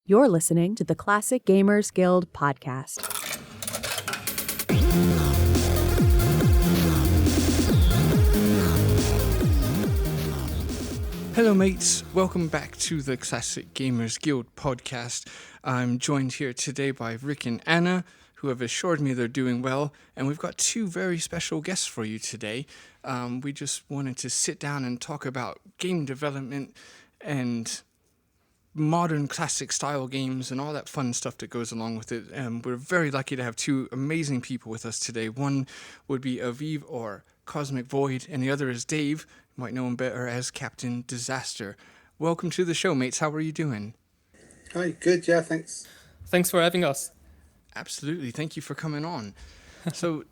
You're listening to the Classic Gamers Guild podcast. Hello mates, welcome back to the Classic Gamers Guild podcast. I'm joined here today by Rick and Anna, who have assured me they're doing well, and we've got two very special guests for you today. We just wanted to sit down and talk about game development and modern classic style games and all that fun stuff that goes along with it. We're very lucky to have two amazing people with us today. One would be Aviv, or Cosmic Void, and the other is Dave. You might know him better as Captain Disaster. Welcome to the show, mates. How are you doing? Hi, good, yeah, thanks. Thanks for having us. Absolutely. Thank you for coming on. So,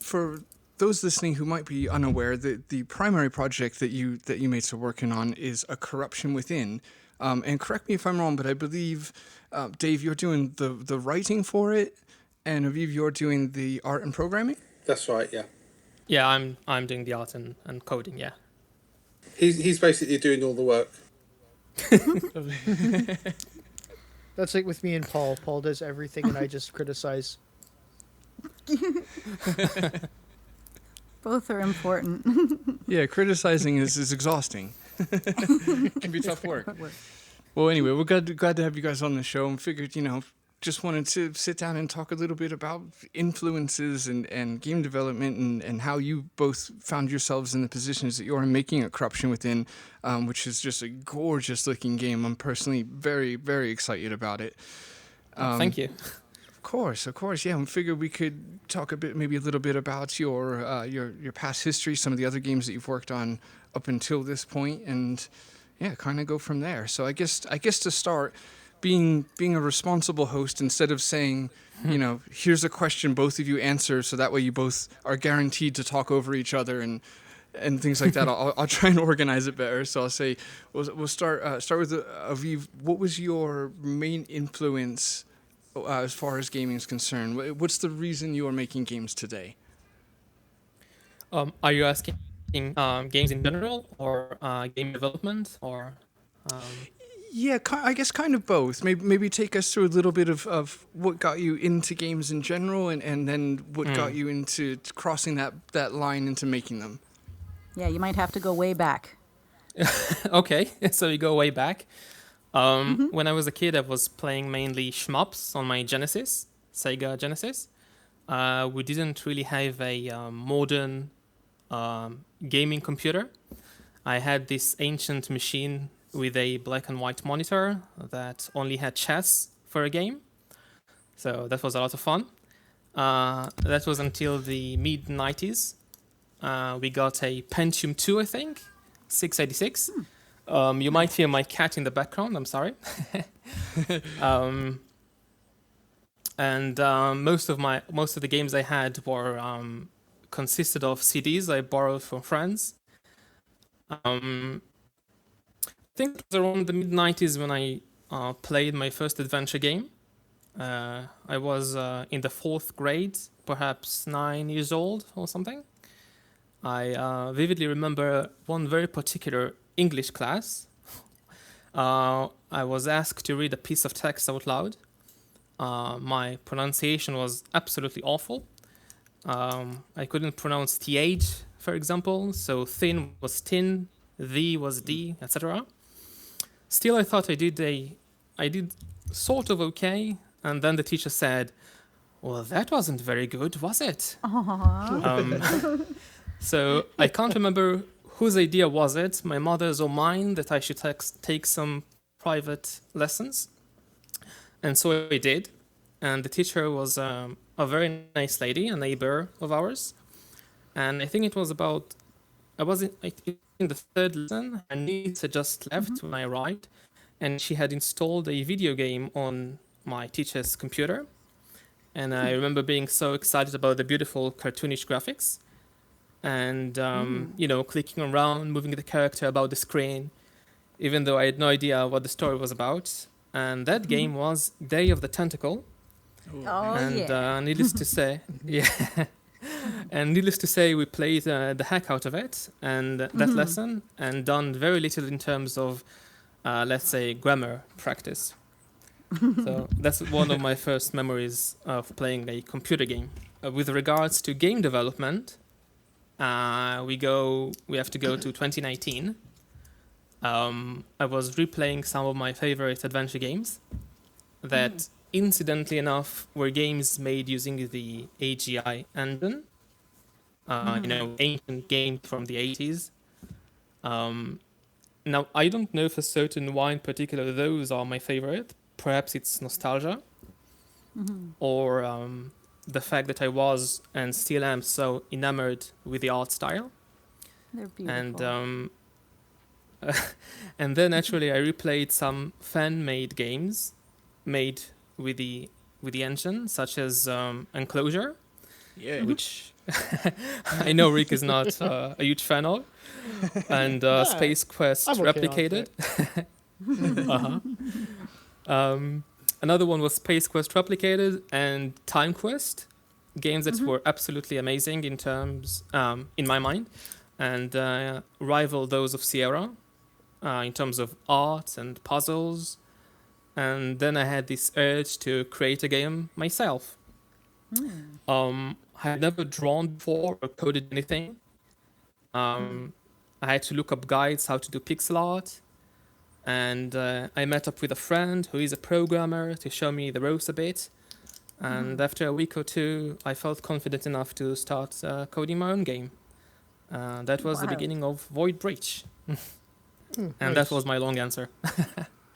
for those listening who might be unaware, the primary project that you mates are working on is A Corruption Within. And correct me if I'm wrong, but I believe, Dave, you're doing the writing for it, and Aviv, you're doing the art and programming? That's right, yeah. Yeah, I'm doing the art and coding, yeah. He's basically doing all the work. That's like with me and Paul. Paul does everything and I just criticize. Both are important. Yeah, criticizing is exhausting. It can be tough work. Well, anyway, we're glad to have you guys on the show, and figured, just wanted to sit down and talk a little bit about influences and game development and how you both found yourselves in the positions that you're in making A Corruption Within, which is just a gorgeous looking game. I'm personally very, very excited about it. Thank you. Of course, yeah. I figured we could talk maybe a little bit about your past history, some of the other games that you've worked on up until this point, and yeah, kind of go from there. So I guess to start, being a responsible host, instead of saying, here's a question, both of you answer, so that way you both are guaranteed to talk over each other and things like that. I'll try and organize it better. So I'll say we'll start with Aviv. What was your main influence as far as gaming is concerned? What's the reason you are making games today? Are you asking games in general, or game development, or? Yeah, I guess kind of both. Maybe take us through a little bit of what got you into games in general, and then what got you into crossing that line into making them. Yeah, you might have to go way back. Okay, so we go way back. When I was a kid, I was playing mainly shmups on my Genesis, Sega Genesis. We didn't really have a modern gaming computer. I had this ancient machine with a black and white monitor that only had chess for a game. So that was a lot of fun. That was until the mid-90s. We got a Pentium 2, I think, 686. You might hear my cat in the background, I'm sorry. And most of the games I had were consisted of CDs I borrowed from friends. I think it was around the mid-90s when I played my first adventure game. I was in the 4th grade, perhaps 9 years old or something. I vividly remember one very particular English class. I was asked to read a piece of text out loud. My pronunciation was absolutely awful. I couldn't pronounce TH, for example, so thin was tin, the was D, etc. Still, I thought I did sort of okay, and then the teacher said, "Well, that wasn't very good, was it?" So I can't remember whose idea was it, my mother's or mine, that I should take some private lessons. And so I did. And the teacher was a very nice lady, a neighbor of ours. And I think it was I was in the 3rd lesson. Her niece had just left when I arrived. And she had installed a video game on my teacher's computer. And I remember being so excited about the beautiful cartoonish graphics. And, clicking around, moving the character about the screen, even though I had no idea what the story was about. And that game was Day of the Tentacle. Needless to say, needless to say, we played the heck out of it and that lesson, and done very little in terms of, let's say, grammar practice. So that's one of my first memories of playing a computer game. With regards to game development, we have to go to 2019. I was replaying some of my favorite adventure games that, incidentally enough, were games made using the AGI engine. Ancient game from the 80s. Now, I don't know for certain why in particular those are my favorite. Perhaps it's nostalgia, or the fact that I was and still am so enamored with the art style. They're beautiful. And and then actually I replayed some fan-made games made with the engine, such as Enclosure, which I know Rick is not a huge fan of, and Space Quest I'm okay Replicated. Another one was Space Quest Replicated and Time Quest, games that were absolutely amazing in terms, in my mind, and rival those of Sierra in terms of art and puzzles. And then I had this urge to create a game myself. I had never drawn before or coded anything. I had to look up guides how to do pixel art. And I met up with a friend who is a programmer to show me the ropes a bit. And after a week or two, I felt confident enough to start coding my own game. That was the beginning of Void Breach. And that was my long answer.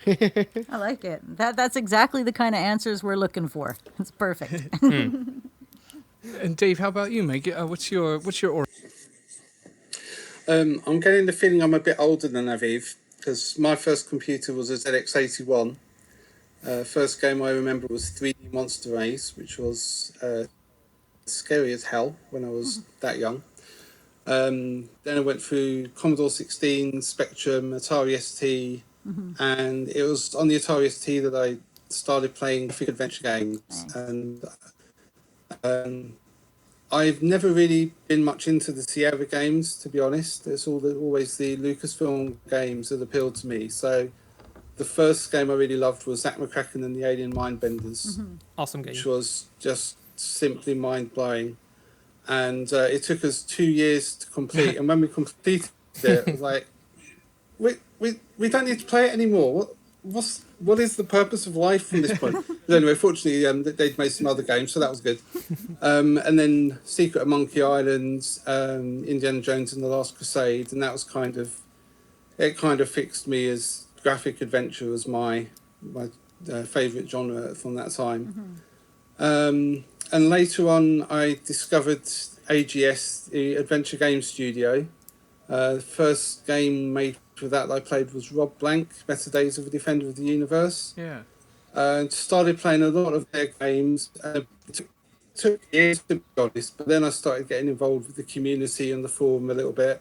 I like it. That's exactly the kind of answers we're looking for. It's perfect. And Dave, how about you, mate? What's your origin? I'm getting the feeling I'm a bit older than Aviv, because my first computer was a ZX81. First game I remember was 3D Monster Race, which was scary as hell when I was that young. Then I went through Commodore 16, Spectrum, Atari ST, and it was on the Atari ST that I started playing graphic adventure games. And I've never really been much into the Sierra games, to be honest. It's always the Lucasfilm games that appealed to me. So the first game I really loved was Zack McCracken and the Alien Mindbenders, Awesome game. which was just simply mind-blowing. And it took us 2 years to complete. And when we completed it, it was like, we don't need to play it anymore. What is the purpose of life from this point? But anyway, fortunately, they'd made some other games, so that was good. And then Secret of Monkey Island, Indiana Jones and the Last Crusade, and that was kind of fixed me as graphic adventure as my favourite genre from that time. And later on, I discovered AGS, the Adventure Game Studio. The first game made for that I played was Rob Blank, Better Days of a Defender of the Universe. Yeah. Started playing a lot of their games. It took years, to be honest, but then I started getting involved with the community and the forum a little bit.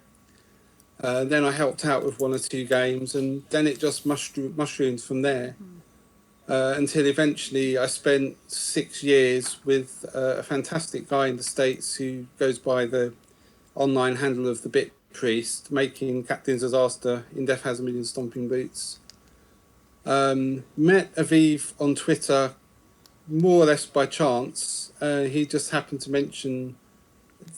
Then I helped out with 1 or 2 games, and then it just mushroomed from there. Until eventually I spent 6 years with a fantastic guy in the States who goes by the online handle of the Bit Priest, making Captain Disaster, In Death Has a Million Stomping Boots. Met Aviv on Twitter more or less by chance. He just happened to mention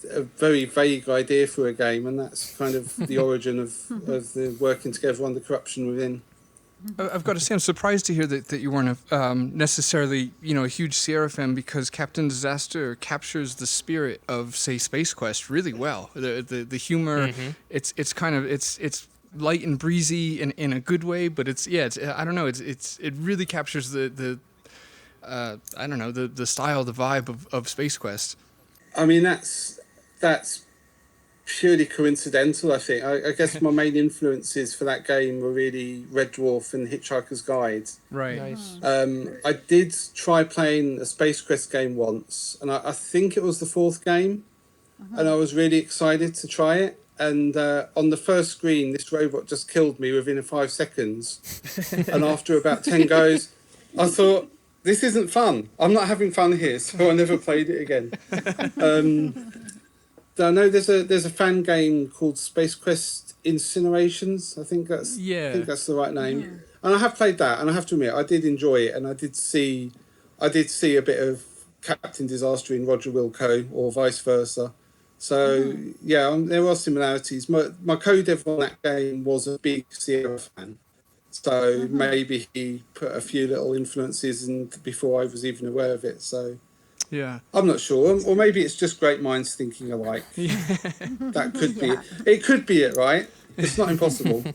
a very vague idea for a game, and that's kind of the origin of the working together on The Corruption Within. I've got to say, I'm surprised to hear that you weren't necessarily, a huge Sierra fan, because Captain Disaster captures the spirit of, say, Space Quest really well. The humor, it's kind of it's light and breezy in a good way, but it's I don't know, it really captures the style, the vibe of Space Quest. I mean, that's purely coincidental, I think. I guess my main influences for that game were really Red Dwarf and Hitchhiker's Guide. Right. Nice. I did try playing a Space Quest game once, and I think it was the 4th game, and I was really excited to try it. And on the first screen, this robot just killed me within 5 seconds. And after about 10 goes, I thought, this isn't fun. I'm not having fun here, so I never played it again. I know there's a fan game called Space Quest Incinerations. I think that's the right name. And I have played that, and I have to admit I did enjoy it, and I did see a bit of Captain Disaster in Roger Wilco, or vice versa. So there are similarities. My co-dev on that game was a big Sierra fan, so maybe he put a few little influences in before I was even aware of it. So yeah, I'm not sure, or maybe it's just great minds thinking alike. That could be it. It could be it, right? It's not impossible.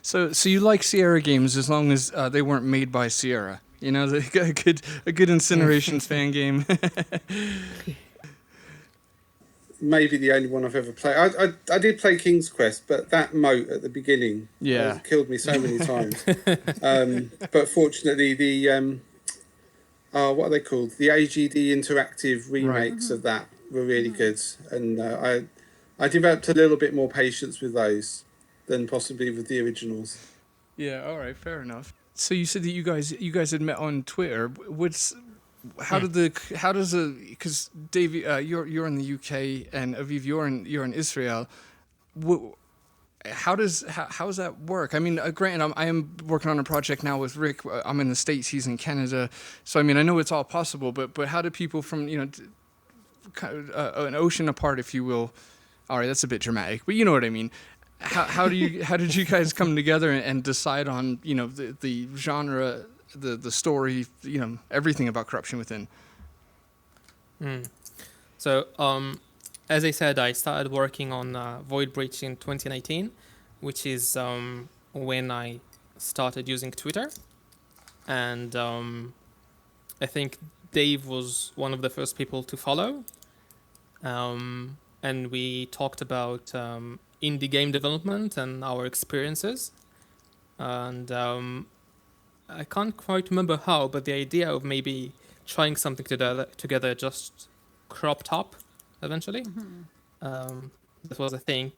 So you like Sierra games as long as they weren't made by Sierra. You know, a good Incinerations fan game. Maybe the only one I've ever played. I did play King's Quest, but that moat at the beginning killed me so many times. But fortunately, the what are they called? The AGD interactive remakes of that were really good, and I developed a little bit more patience with those than possibly with the originals. Yeah, all right, fair enough. So you said that you guys had met on Twitter. Because Dave, you're in the UK, and Aviv, you're in Israel. How does that work? I mean, granted, I am working on a project now with Rick. I'm in the States, he's in Canada. So I mean, I know it's all possible, but how do people from an ocean apart, if you will? All right, that's a bit dramatic, but you know what I mean. How did you guys come together and decide on the genre, the story, everything about Corruption Within? So as I said, I started working on Void Breach in 2019, which is when I started using Twitter, and I think Dave was one of the first people to follow, and we talked about indie game development and our experiences, and I can't quite remember how, but the idea of maybe trying something together just cropped up eventually. That was a thing.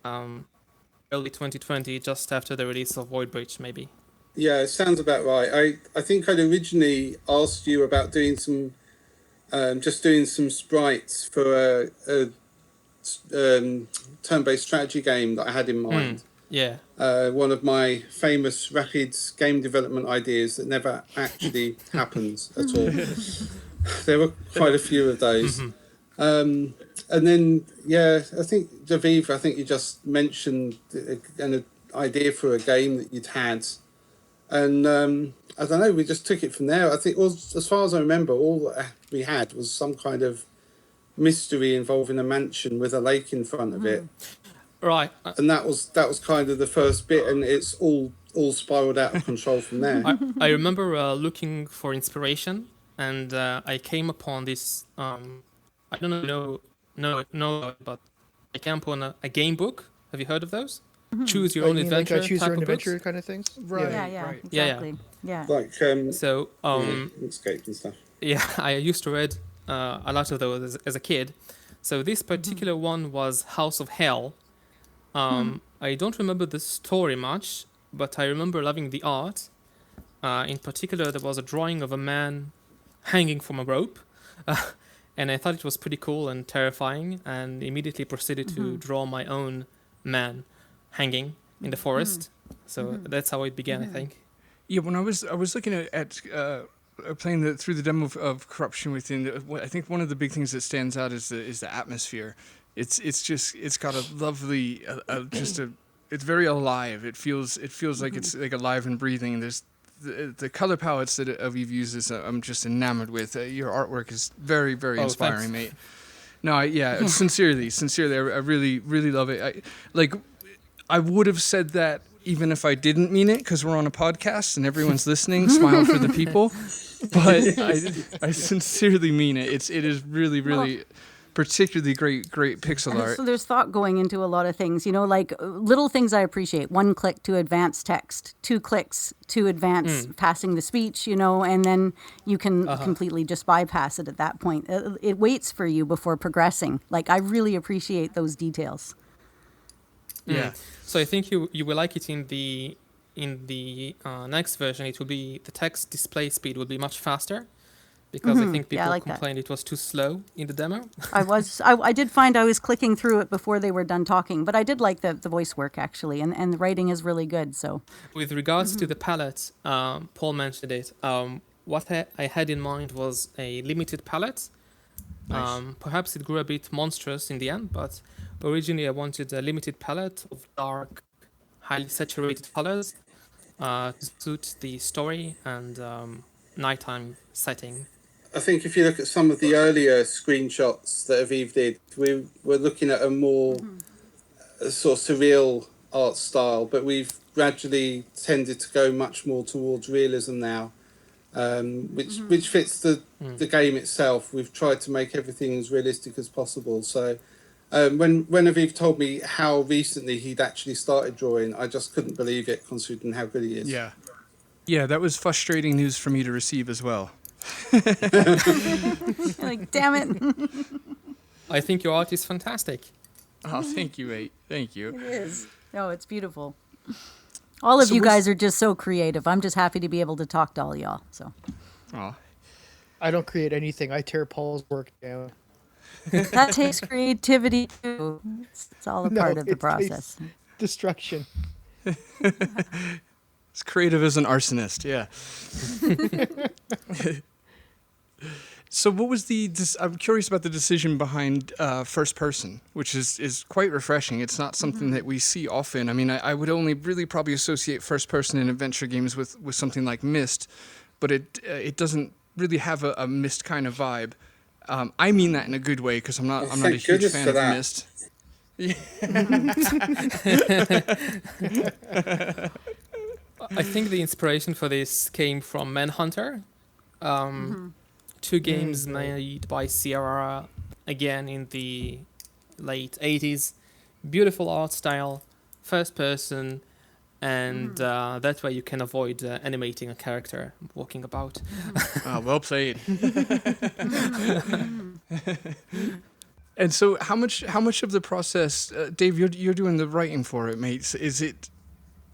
Early 2020, just after the release of Void Breach, maybe. Yeah, it sounds about right. I think I'd originally asked you about doing some sprites for a turn-based strategy game that I had in mind. One of my famous rapid game development ideas that never actually happens at all. There were quite a few of those. And then, I think, Aviv, you just mentioned an idea for a game that you'd had. And I don't know, we just took it from there. I think, as far as I remember, all that we had was some kind of mystery involving a mansion with a lake in front of it. Right. And that was kind of the first bit, and it's all spiraled out of control from there. I remember looking for inspiration, and I came upon this. I don't know, but I came upon a game book. Have you heard of those? Choose your own adventure. Like choose your own adventure books? kind of things. Right. Yeah, exactly. Yeah. Like so Escape and stuff. Yeah, I used to read a lot of those as a kid. So this particular one was House of Hell. I don't remember the story much, but I remember loving the art. In particular, there was a drawing of a man hanging from a rope, and I thought it was pretty cool and terrifying, and immediately proceeded to draw my own man hanging in the forest. So that's how it began, I think. Yeah, when I was looking at playing through the demo of Corruption Within, I think one of the big things that stands out is the atmosphere. It's got a lovely it's very alive. It feels like it's like alive and breathing. There's the color palettes that Aviv uses. I'm just enamored with. Your artwork is very, very inspiring, mate. No, sincerely, I really, really love it. I would have said that even if I didn't mean it, because we're on a podcast and everyone's listening. Smile for the people, but I sincerely mean it. It is really, really. Particularly great pixel art. So there's thought going into a lot of things, like little things I appreciate. 1 click to advance text, 2 clicks to advance passing the speech, and then you can completely just bypass it at that point. It waits for you before progressing. I really appreciate those details. Yeah. So I think you will like it in the next version. It will be the text display speed will be much faster. because I think people I like that. complained it was too slow in the demo. I did find I was clicking through it before they were done talking, but I did like the voice work actually, and the writing is really good. So, With regards to the palette, Paul mentioned it. What I had in mind was a limited palette. Nice. Perhaps it grew a bit monstrous in the end, but originally I wanted a limited palette of dark, highly saturated colors to suit the story and nighttime setting. I think if you look at some of the earlier screenshots that Aviv did, we were looking at a more sort of surreal art style, but we've gradually tended to go much more towards realism now, which fits the game itself. We've tried to make everything as realistic as possible. So when Aviv told me how recently he'd actually started drawing, I just couldn't believe it, considering how good he is. Yeah, that was frustrating news for me to receive as well. like, damn it. I think your art is fantastic. Oh, thank you, mate. Thank you. It is. No, it's beautiful. All of you guys are just so creative. I'm just happy to be able to talk to all y'all. So. Oh. I don't create anything. I tear Paul's work down. That takes creativity too. It's all a part of the process. Destruction. It's creative as an arsonist, yeah. So what was I'm curious about the decision behind first person, which is quite refreshing. It's not something that we see often. I mean, I would only really probably associate first person in adventure games with something like Myst, but it doesn't really have a Myst kind of vibe. I mean that in a good way, because I'm not a huge fan of Myst. Yeah. I think the inspiration for this came from Manhunter. Two games made by Sierra, again in the late 80s. Beautiful art style, first person, and that way you can avoid animating a character walking about. Well played. And so how much of the process, Dave, you're doing the writing for it, mate. Is it,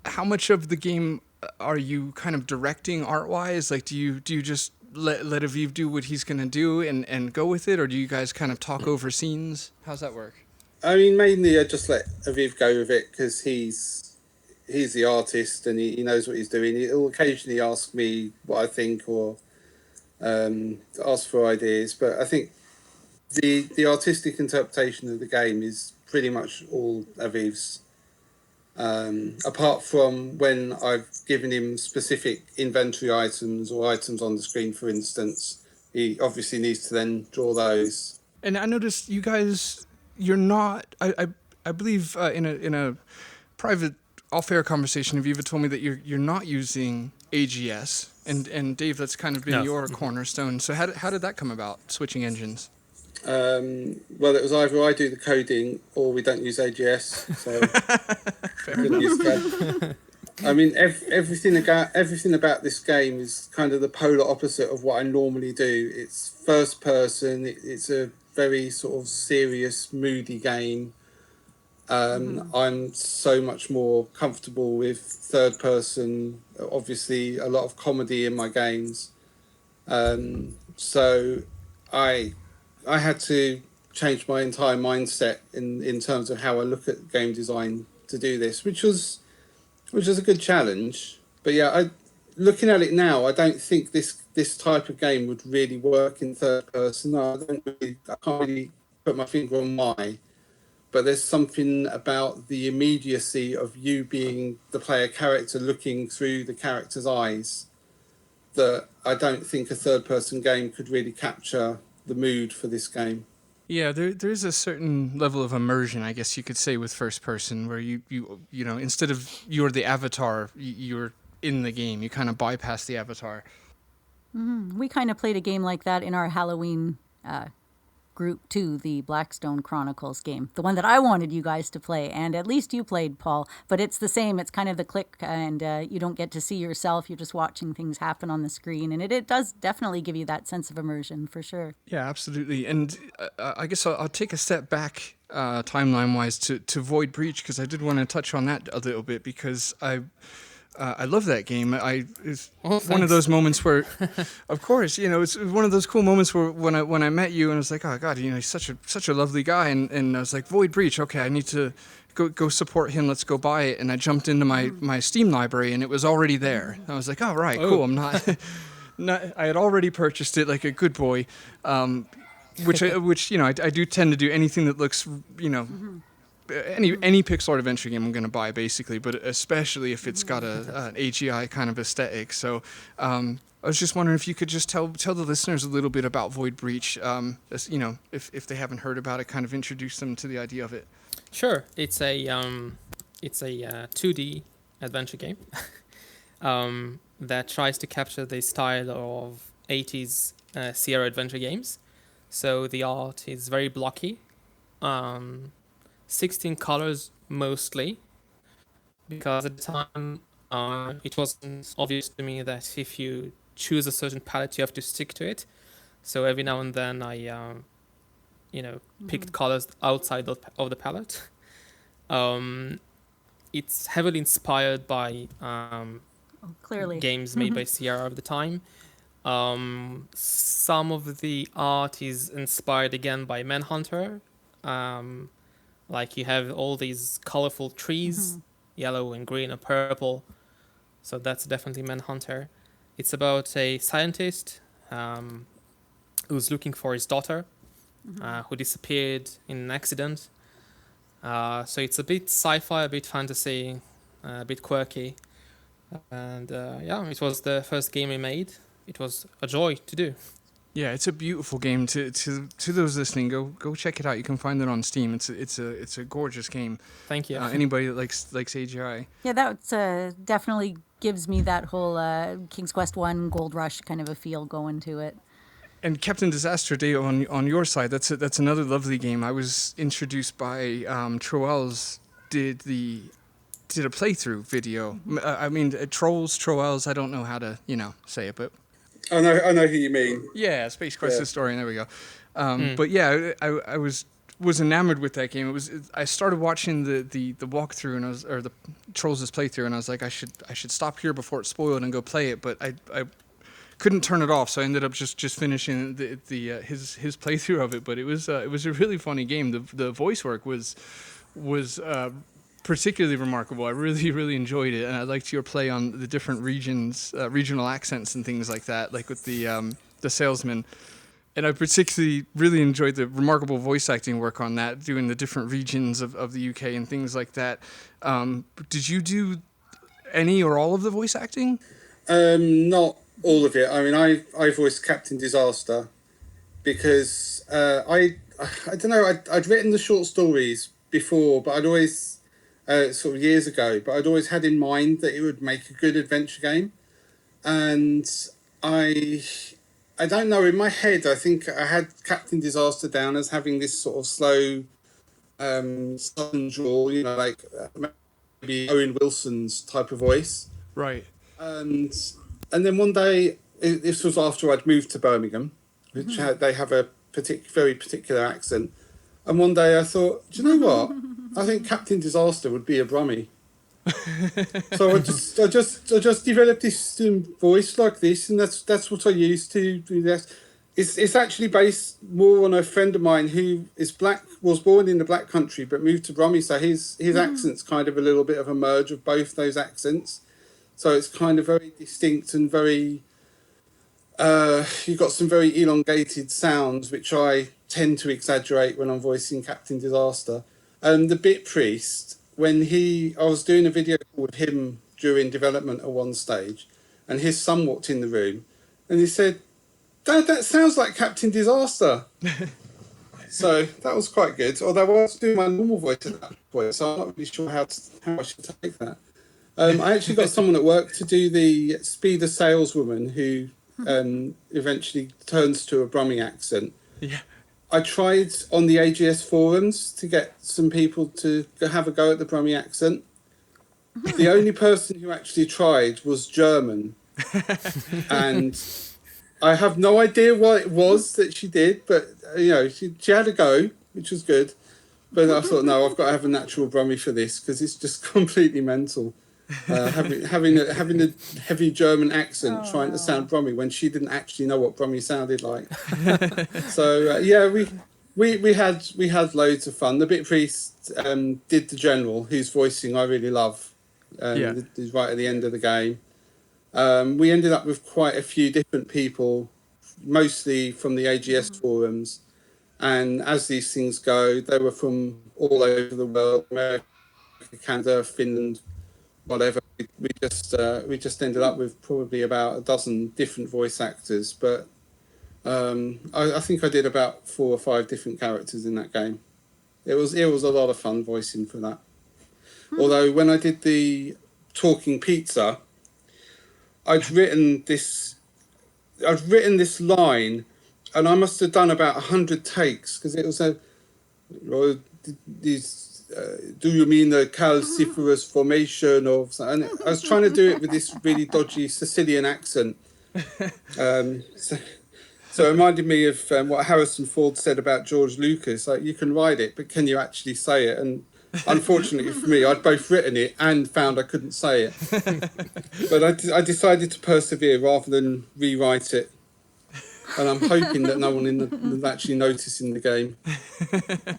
how much of the game are you kind of directing art-wise? Like, do you just let Aviv do what he's going to do and go with it? Or do you guys kind of talk over scenes? How's that work? I mean, mainly I just let Aviv go with it, because he's the artist and he knows what he's doing. He'll occasionally ask me what I think, or ask for ideas. But I think the artistic interpretation of the game is pretty much all Aviv's. Apart from when I've given him specific inventory items or items on the screen, for instance, he obviously needs to then draw those. And I noticed you guys, you're not, I believe in a private off-air conversation, Aviva told me that you're not using AGS, and Dave, that's kind of been your cornerstone. So how did that come about, switching engines? Well, it was either I do the coding or we don't use AGS. So couldn't use that. I mean, everything about this game is kind of the polar opposite of what I normally do. It's first person. It's a very sort of serious, moody game. I'm so much more comfortable with third person. Obviously, a lot of comedy in my games. So I had to change my entire mindset in terms of how I look at game design to do this, which was a good challenge. But yeah, looking at it now, I don't think this type of game would really work in third person. I can't really put my finger on why. But there's something about the immediacy of you being the player character looking through the character's eyes that I don't think a third-person game could really capture the mood for this game. Yeah, there is a certain level of immersion, I guess you could say, with first person, where you know, instead of you're the avatar, you're in the game. You kind of bypass the avatar. We kind of played a game like that in our Halloween group too, the Blackstone Chronicles game, the one that I wanted you guys to play, and at least you played, Paul. But it's the same. It's kind of the click, and you don't get to see yourself. You're just watching things happen on the screen, and it does definitely give you that sense of immersion for sure. Yeah, absolutely. And I guess I'll take a step back timeline-wise to Void Breach, because I did want to touch on that a little bit, because I love that game. It's one thanks. of those moments where, of course, it's one of those cool moments where when I met you and I was like, oh God, he's such a lovely guy, and I was like, Void Breach, okay, I need to go support him. Let's go buy it. And I jumped into my Steam library and it was already there. I was like, oh right, cool. I'm not. I had already purchased it like a good boy, which I do tend to do. Anything that looks any pixel art adventure game I'm going to buy basically, but especially if it's got an AGI kind of aesthetic. So I was just wondering if you could just tell the listeners a little bit about Void Breach, if they haven't heard about it, kind of introduce them to the idea of it. Sure, it's a 2D adventure game that tries to capture the style of 80s Sierra adventure games. So the art is very blocky, 16 colors mostly, because at the time it wasn't obvious to me that if you choose a certain palette you have to stick to it. So every now and then I picked colors outside of the palette. It's heavily inspired by Clearly. games made by Sierra of the time. Some of the art is inspired again by Manhunter. Like you have all these colorful trees, yellow and green and purple. So that's definitely Manhunter. It's about a scientist who's looking for his daughter, who disappeared in an accident. So it's a bit sci-fi, a bit fantasy, a bit quirky. And it was the first game we made. It was a joy to do. Yeah, it's a beautiful game. To those listening, go check it out. You can find it on Steam. It's a gorgeous game. Thank you. Anybody that likes AGI. Yeah, that definitely gives me that whole King's Quest 1 Gold Rush kind of a feel going to it. And Captain Disaster Day on your side, that's another lovely game. I was introduced by Troels did a playthrough video. I mean, Troels. I don't know how to say it, but I know who you mean. yeah, Space Quest historian. There we go. But yeah, I was enamored with that game. I started watching the walkthrough or the Trolls' playthrough, and I was like, I should stop here before it's spoiled and go play it, but I couldn't turn it off, so I ended up just finishing his playthrough of it. But it was a really funny game. The voice work was particularly remarkable. I really, really enjoyed it, and I liked your play on the different regions, regional accents and things like that, like with the salesman. And I particularly really enjoyed the remarkable voice acting work on that, doing the different regions of the UK and things like that. Did you do any or all of the voice acting? Not all of it. I mean, I voiced Captain Disaster because I don't know. I'd written the short stories before, but I'd always sort of years ago. But I'd always had in mind that it would make a good adventure game, and I don't know. In my head, I think I had Captain Disaster down as having this sort of slow, southern drawl. Like maybe Owen Wilson's type of voice. Right. And then one day, this was after I'd moved to Birmingham, which they have a very particular accent. And one day I thought, do you know what? I think Captain Disaster would be a Brummie. So I just developed this voice like this, and that's what I used to do this. It's actually based more on a friend of mine who is black, was born in the Black Country but moved to Brummie. So his accent's kind of a little bit of a merge of both those accents. So it's kind of very distinct and very, you've got some very elongated sounds, which I tend to exaggerate when I'm voicing Captain Disaster. The Bit Priest, I was doing a video call with him during development at one stage, and his son walked in the room, and he said, "Dad, that sounds like Captain Disaster." So that was quite good, although I was doing my normal voice at that point, so I'm not really sure how I should take that. I actually got someone at work to do the Speeder saleswoman who eventually turns to a Brummie accent. Yeah. I tried on the AGS forums to get some people to have a go at the Brummie accent. The only person who actually tried was German. And I have no idea what it was that she did, but she had a go, which was good. But I thought, no, I've got to have a natural Brummie for this because it's just completely mental. having a heavy German accent, trying to sound Brummy when she didn't actually know what Brummy sounded like. So we had loads of fun. The Bit Priest did the General, whose voicing I really love. He's right at the end of the game. We ended up with quite a few different people, mostly from the AGS forums. And as these things go, they were from all over the world, America, Canada, Finland, whatever. We just ended up with probably about a dozen different voice actors. But I think I did about 4 or 5 different characters in that game. It was a lot of fun voicing for that. Although when I did the Talking Pizza, I'd written this line, and I must have done about 100 takes, because it was do you mean the calciferous formation of? And I was trying to do it with this really dodgy Sicilian accent. So it reminded me of what Harrison Ford said about George Lucas. Like, you can write it, but can you actually say it? And unfortunately for me, I'd both written it and found I couldn't say it. But I decided to persevere rather than rewrite it. And I'm hoping that no one will actually notice in the game.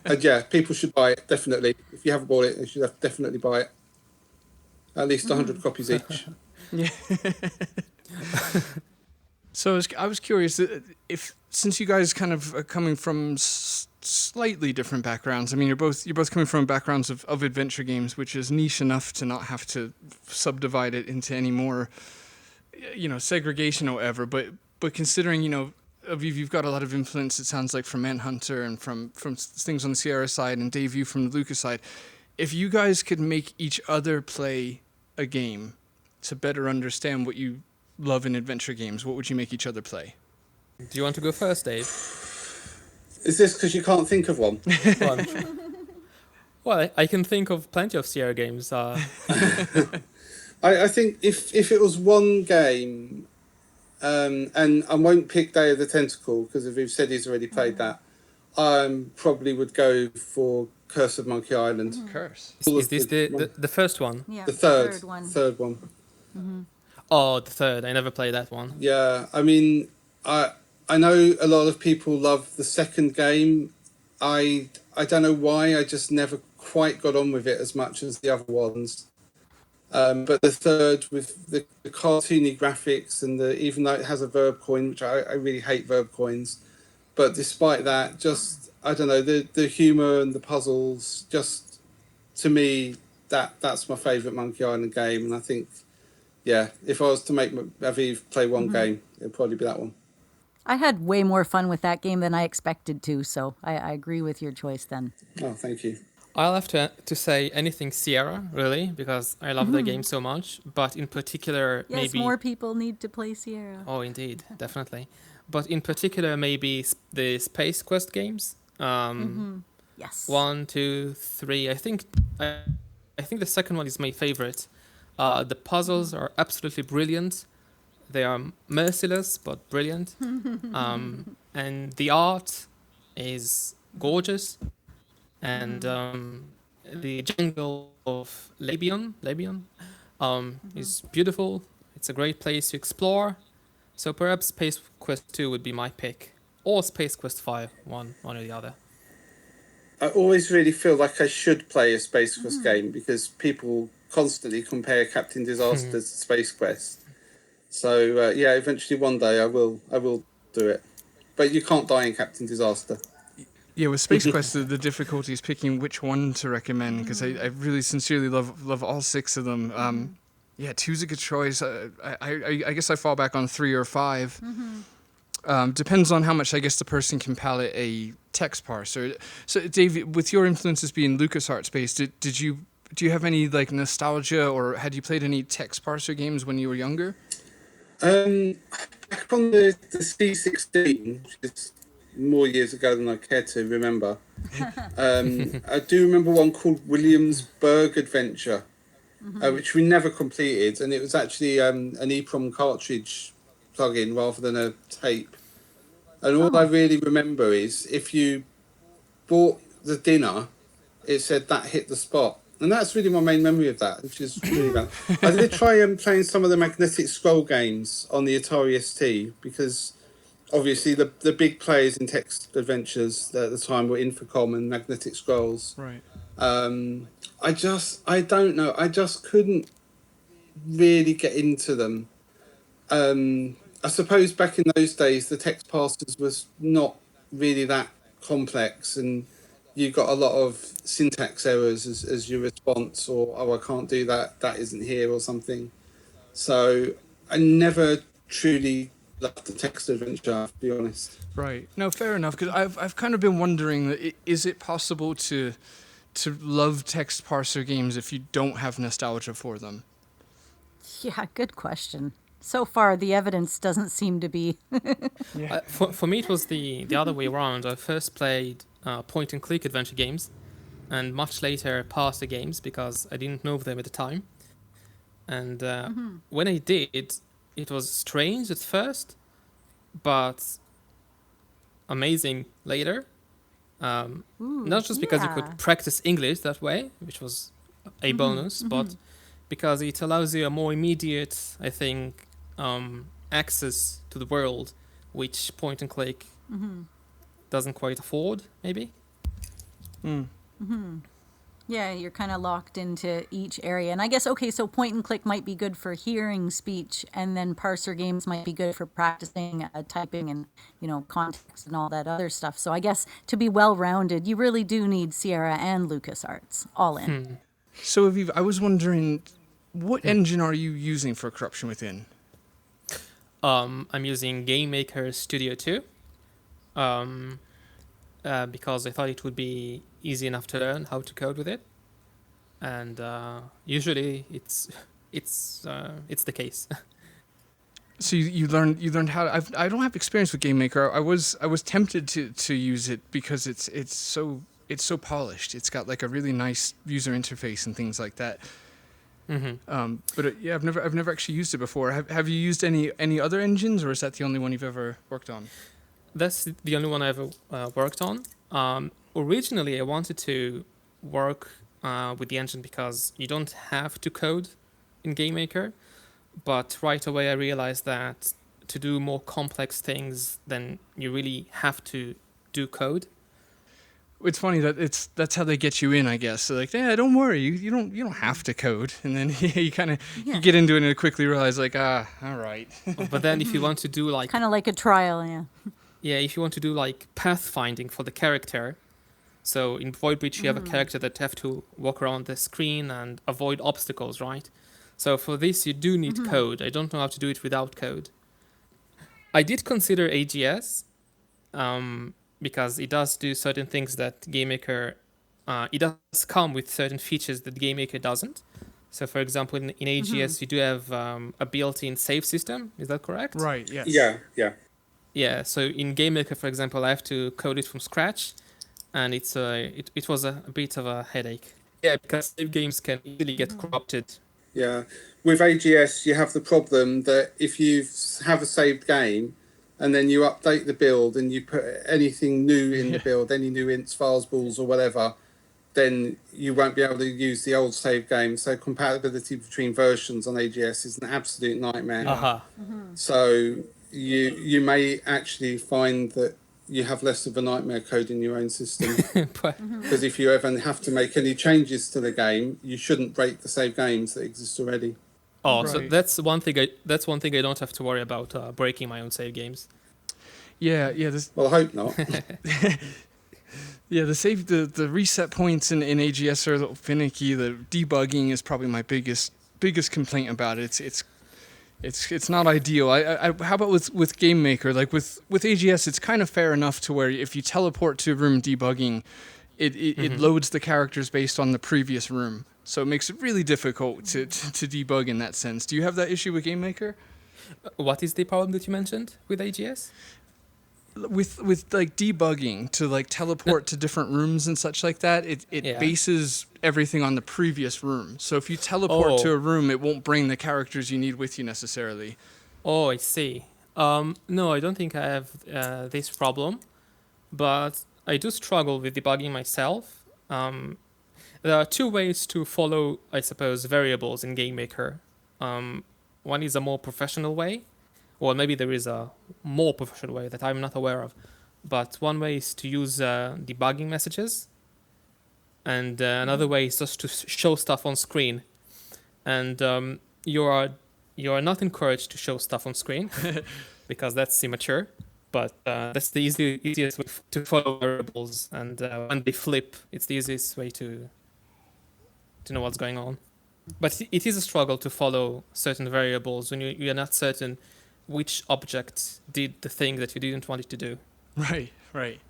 And yeah, people should buy it, definitely. If you haven't bought it, you should definitely buy it. At least 100 copies each. Yeah. So I was curious if, since you guys kind of are coming from slightly different backgrounds. I mean, you're both coming from backgrounds of adventure games, which is niche enough to not have to subdivide it into any more, segregation or whatever. But considering, Aviv, you've got a lot of influence, it sounds like, from Manhunter and from things on the Sierra side, and Dave, you from the Lucas side. If you guys could make each other play a game to better understand what you love in adventure games, what would you make each other play? Do you want to go first, Dave? Is this because you can't think of one? Well, I can think of plenty of Sierra games. I think if it was one game, and I won't pick Day of the Tentacle because Aviv said he's already played that, probably would go for Curse of Monkey Island. Curse. Is this the first one? Yeah, The third one. Mm-hmm. Oh, the third. I never played that one. Yeah, I mean, I know a lot of people love the second game. I don't know why. I just never quite got on with it as much as the other ones. But the third, with the cartoony graphics and even though it has a verb coin, which I really hate verb coins, but despite that, just, I don't know, the humour and the puzzles, just, to me, that's my favourite Monkey Island game. And I think, yeah, if I was to make Aviv play one game, it'd probably be that one. I had way more fun with that game than I expected to, so I agree with your choice then. Oh, thank you. I'll have to say anything Sierra, really, because I love the game so much. But in particular, Yes, maybe... more people need to play Sierra. Oh, indeed, definitely. But in particular, maybe the Space Quest games. Yes. 1, 2, 3. I think the second one is my favorite. The puzzles are absolutely brilliant. They are merciless but brilliant. And the art is gorgeous. And the jungle of Labion is beautiful. It's a great place to explore. So perhaps Space Quest 2 would be my pick. Or Space Quest 5, one or the other. I always really feel like I should play a Space Quest game because people constantly compare Captain Disaster to Space Quest. So yeah, eventually one day I will do it. But you can't die in Captain Disaster. Yeah, with Space Quest, the difficulty is picking which one to recommend, because I really sincerely love all 6 of them. Yeah, 2's a good choice. I guess I fall back on 3 or 5. Depends on how much, I guess, the person can palette a text parser. So, Dave, with your influences being LucasArts based, do you have any like nostalgia, or had you played any text parser games when you were younger? Back on the C16, which is more years ago than I care to remember, I do remember one called Williamsburg Adventure, which we never completed, and it was actually an EEPROM cartridge plug-in rather than a tape. And all I really remember is if you bought the dinner, it said that hit the spot. And that's really my main memory of that, which is really bad. I did try playing some of the magnetic scroll games on the Atari ST because obviously the big players in text adventures at the time were Infocom and Magnetic Scrolls. Right. I don't know. I just couldn't really get into them. I suppose back in those days, the text parsers was not really that complex, and you got a lot of syntax errors as your response, or I can't do that. That isn't here, or something. So I never truly loved the text adventure, to be honest. Right. No, fair enough. Because I've kind of been wondering, is it possible to love text parser games if you don't have nostalgia for them? Yeah, good question. So far, the evidence doesn't seem to be. For me, it was the other way around. I first played point-and-click adventure games, and much later parser games because I didn't know them at the time. And when I did, it was strange at first, but amazing later. Not just because you could practice English that way, which was a bonus, but because it allows you a more immediate, I think, access to the world, which point and click doesn't quite afford, maybe. Yeah, you're kind of locked into each area. And I guess, okay, so point and click might be good for hearing speech, and then parser games might be good for practicing typing and, context and all that other stuff. So I guess to be well-rounded, you really do need Sierra and LucasArts all in. So, Aviv, I was wondering, what engine are you using for Corruption Within? I'm using Game Maker Studio 2 because I thought it would be easy enough to learn how to code with it, and usually it's the case. So you learned how to, I don't have experience with Game Maker. I was tempted to use it because it's so polished. It's got like a really nice user interface and things like that. But I've never actually used it before. Have you used any other engines, or is that the only one you've ever worked on? That's the only one I ever worked on. Originally, I wanted to work with the engine because you don't have to code in Game Maker, but right away I realized that to do more complex things, then you really have to do code. It's funny that that's how they get you in, I guess. They're like, yeah, don't worry, you don't have to code, and then you kind of you get into it and quickly realize like, all right. But then if you want to do like kind of like a trial, if you want to do like pathfinding for the character, so in Void Bridge you have a character that have to walk around the screen and avoid obstacles, right? So for this you do need code. I don't know how to do it without code. I did consider AGS. Because it does do certain things that Game Maker, it does come with certain features that Game Maker doesn't. So, for example, in AGS, you do have a built-in save system. Is that correct? Right. Yes. Yeah. Yeah. So in Game Maker, for example, I have to code it from scratch, and it was a bit of a headache. Yeah, because save games can easily get corrupted. Yeah. With AGS, you have the problem that if you have a saved game, and then you update the build and you put anything new in the build, any new ints, files, balls, or whatever, then you won't be able to use the old save game. So compatibility between versions on AGS is an absolute nightmare. So you may actually find that you have less of a nightmare coding your own system. Because if you ever have to make any changes to the game, you shouldn't break the save games that exist already. Oh, right. So that's one thing I don't have to worry about breaking my own save games. Yeah. Well, I hope not. Yeah, the reset points in AGS are a little finicky. The debugging is probably my biggest complaint about it. It's not ideal. How about with Game Maker? Like with AGS, it's kind of fair enough to where if you teleport to a room debugging, it loads the characters based on the previous room. So it makes it really difficult to debug in that sense. Do you have that issue with Game Maker? What is the problem that you mentioned with AGS? With like debugging to like teleport to different rooms and such like that, it bases everything on the previous room. So if you teleport to a room, it won't bring the characters you need with you necessarily. Oh, I see. No, I don't think I have this problem, but I do struggle with debugging myself. There are two ways to follow, I suppose, variables in GameMaker. One is a more professional way, or maybe there is a more professional way that I'm not aware of. But one way is to use debugging messages, and another way is just to show stuff on screen. And you are not encouraged to show stuff on screen because that's immature. But that's the easiest way to follow variables, and when they flip, it's the easiest way to know what's going on. But it is a struggle to follow certain variables when you are not certain which object did the thing that you didn't want it to do. Right. Why?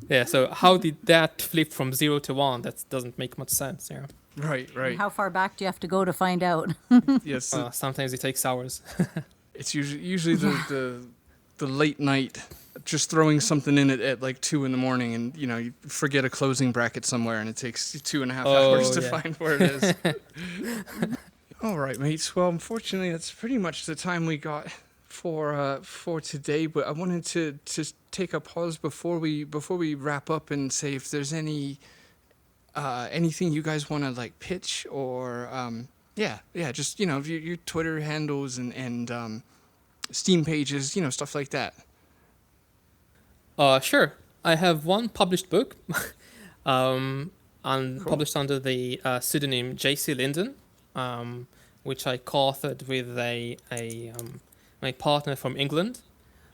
Yeah, so how did that flip from 0 to 1? That doesn't make much sense. Yeah. Right. How far back do you have to go to find out? Yes. Sometimes it takes hours. It's usually the late night, just throwing something in at like 2 a.m, and you forget a closing bracket somewhere, and it takes 2.5 hours to find where it is. All right, mates. Well, unfortunately, that's pretty much the time we got for today. But I wanted to take a pause before we wrap up and say if there's anything you guys want to like pitch or just your Twitter handles and Steam pages, stuff like that. Sure. I have one published book, published under the pseudonym J.C. Linden, which I co-authored with my partner from England.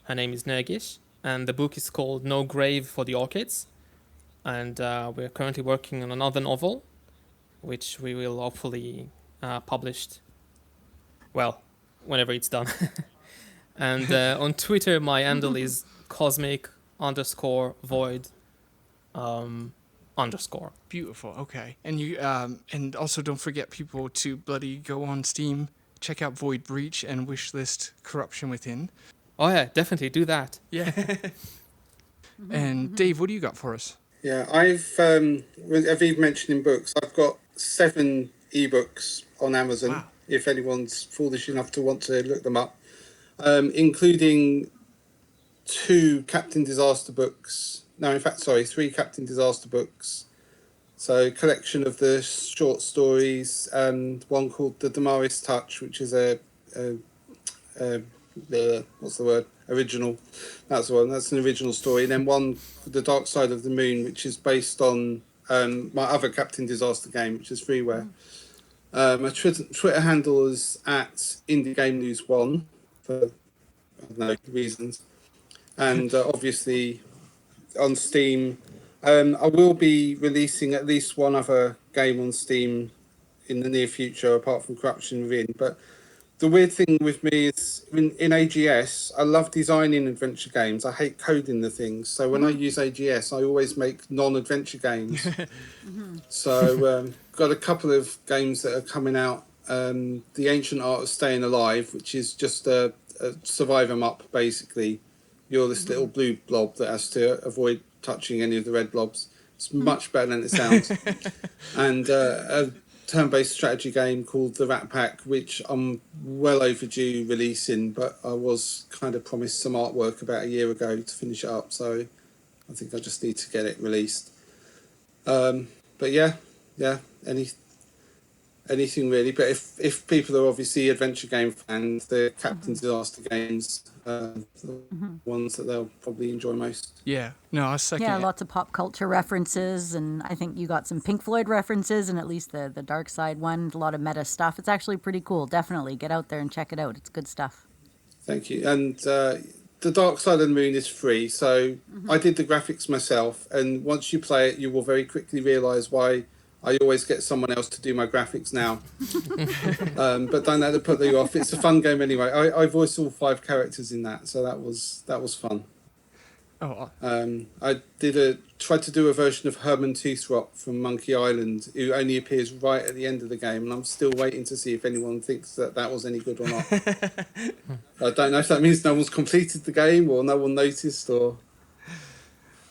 Her name is Nergish, and the book is called No Grave for the Orchids. And we're currently working on another novel, which we will hopefully publish, whenever it's done. And on Twitter, my handle is cosmic_void_. Beautiful. Okay. And you and also don't forget people to bloody go on Steam, check out Void Breach and Wishlist Corruption Within. Oh yeah, definitely do that. Yeah. And Dave, what do you got for us? Yeah, with Aviv mentioning books, I've got 7 ebooks on Amazon. Wow. If anyone's foolish enough to want to look them up, including 2 Captain Disaster books. No, in fact, 3 Captain Disaster books. So, a collection of the short stories, and one called The Damaris Touch, which is original. That's the one. That's an original story. And then one, The Dark Side of the Moon, which is based on my other Captain Disaster game, which is freeware. My Twitter handle is at Indie Game News 1 for reasons, and obviously on Steam. I will be releasing at least one other game on Steam in the near future, apart from Corruption Within. But the weird thing with me is in AGS, I love designing adventure games. I hate coding the things. So when I use AGS, I always make non-adventure games. So got a couple of games that are coming out. The Ancient Art of Staying Alive, which is just a survive 'em up, basically. You're this little blue blob that has to avoid touching any of the red blobs. It's much better than it sounds. And a turn-based strategy game called The Rat Pack, which I'm well overdue releasing, but I was kind of promised some artwork about a year ago to finish it up, so I think I just need to get it released. But yeah, anything really. But if people are obviously adventure game fans, the Captain Disaster games are the ones that they'll probably enjoy most. Yeah. No, I second. Yeah, lots of pop culture references, and I think you got some Pink Floyd references, and at least the Dark Side one, a lot of meta stuff. It's actually pretty cool. Definitely get out there and check it out. It's good stuff. Thank you. And The Dark Side of the Moon is free, so I did the graphics myself, and once you play it, you will very quickly realise why I always get someone else to do my graphics now. But don't let it put you off. It's a fun game anyway. I voiced all 5 characters in that, so that was fun. Oh. I tried to do a version of Herman Toothrot from Monkey Island, who only appears right at the end of the game, and I'm still waiting to see if anyone thinks that was any good or not. I don't know if that means no one's completed the game or no one noticed or.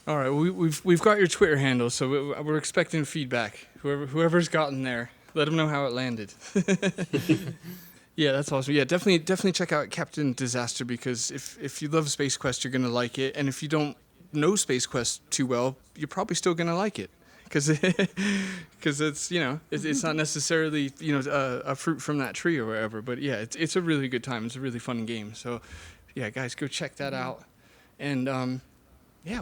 All right, we've got your Twitter handle, so we're expecting feedback. Whoever's gotten there, let them know how it landed. Yeah, that's awesome. Yeah, definitely check out Captain Disaster, because if you love Space Quest, you're gonna like it, and if you don't know Space Quest too well, you're probably still gonna like it, because it's it's not necessarily a fruit from that tree or wherever. But yeah, it's a really good time. It's a really fun game. So yeah, guys, go check that out. And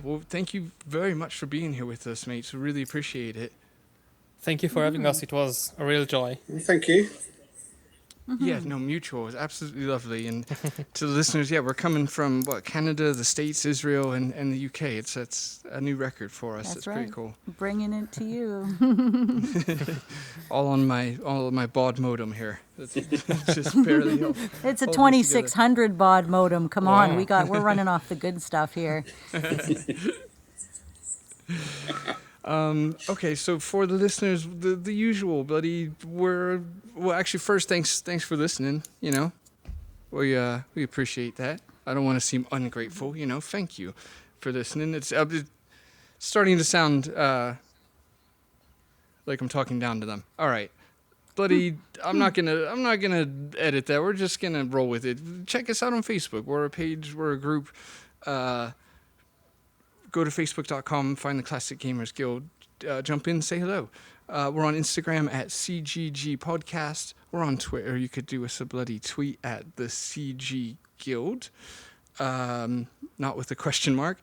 well, thank you very much for being here with us, mates. We really appreciate it. Thank you for having us. It was a real joy. Thank you. Yeah, no, mutual. It was absolutely lovely. And to the listeners, we're coming from Canada, the States, Israel, and the UK. It's a new record for us. That's it's right. pretty cool. Bringing it to you. all on my baud modem here. It's just barely. It's a 2600 baud modem. Come on, Wow. we're running off the good stuff here. Okay, so for the listeners, the usual, buddy. Actually, first, thanks for listening. We appreciate that. I don't want to seem ungrateful. Thank you for listening. It's starting to sound like I'm talking down to them. All right, buddy. I'm not gonna edit that. We're just gonna roll with it. Check us out on Facebook. We're a page. We're a group. Go to facebook.com, find the Classic Gamers Guild, jump in, say hello. We're on Instagram at CGG Podcast. We're on Twitter. You could do us a bloody tweet at the CG Guild, not with a question mark.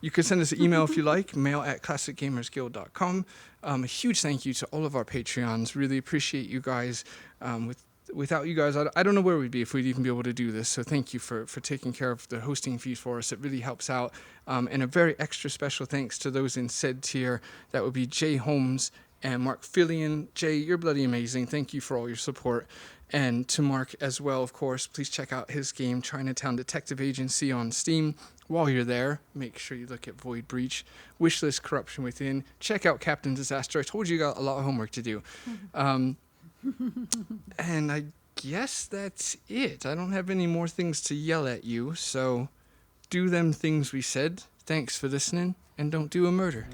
You could send us an email if you like, mail@classicgamersguild.com. A huge thank you to all of our Patreons. Really appreciate you guys. Without you guys, I don't know where we'd be if we'd even be able to do this. So thank you for taking care of the hosting fees for us. It really helps out. And a very extra special thanks to those in said tier. That would be Jay Holmes and Mark Fillion. Jay, you're bloody amazing. Thank you for all your support. And to Mark as well, of course, please check out his game, Chinatown Detective Agency, on Steam. While you're there, make sure you look at Void Breach, Wishlist Corruption Within. Check out Captain Disaster. I told you got a lot of homework to do. And I guess that's it. I don't have any more things to yell at you, so do them things we said. Thanks for listening, and don't do a murder.